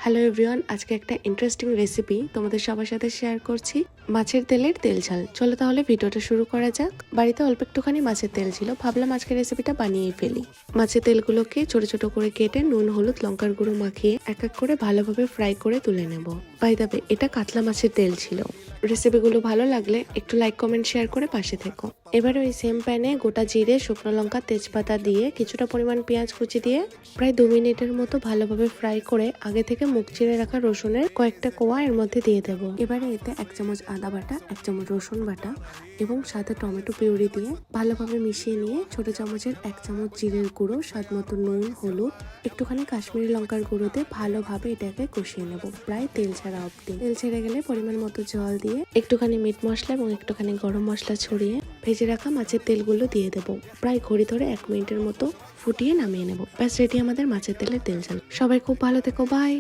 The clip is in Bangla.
হ্যালো এভরিওয়ান, আজকে একটা ইন্টারেস্টিং রেসিপি তোমাদের সবার সাথে শেয়ার করছি। মাছের তেলের তেল ঝাল। চলো তাহলে ভিডিওটা শুরু করা যাক। বাড়িতে অল্প একটুখানি মাছের তেল ছিল, ভাবলাম আজকে রেসিপিটা বানিয়ে ফেলি। মাছের তেলগুলোকে ছোট ছোট করে কেটে নুন হলুদ লঙ্কার গুঁড়ো মাখিয়ে এক এক করে ভালোভাবে ফ্রাই করে তুলে নেব। বাই দ্য ওয়ে, এটা কাতলা মাছের তেল ছিল। রেসিপিগুলো ভালো লাগলে একটু লাইক কমেন্ট শেয়ার করে পাশে থেকো। এবার ওই সেম প্যানে গোটা জিরে শুকনো লঙ্কা তেজপাতা দিয়ে কিছুটা পরিমাণ পেঁয়াজ কুচি দিয়ে প্রায় 2 মিনিটের মতো ভালোভাবে ফ্রাই করে আগে থেকে মুখ চিরে রাখা রসুনের কয়েকটা কোয়া এর মধ্যে দিয়ে দেবো। এবারে এতে 1 চামচ আদা বাটা, 1 চামচ রসুন বাটা এবং সাথে টমেটো পিউরি দিয়ে ভালোভাবে মিশিয়ে নিয়ে ছোট চামচের 1 চামচ জিরের গুঁড়ো, স্বাদ মতো নুন, হলুদ, একটুখানি কাশ্মীরি লঙ্কার গুঁড়ো দিয়ে ভালোভাবে এটাকে কষিয়ে নেব প্রায় তেল ছাড়া অবধি। তেল ছেড়ে গেলে পরিমাণ মতো জল দিয়ে একটুখানি মিট মশলা এবং একটুখানি গরম মশলা ছড়িয়ে ভেজে রাখা মাছের তেলগুলো দিয়ে দেবো। প্রায় ঘড়ি ধরে 1 মিনিটের মতো ফুটিয়ে নামিয়ে নেব। ব্যাস রেডি আমাদের মাছের তেলের তেল ঝাল। সবাই খুব ভালো থেকো, বাই।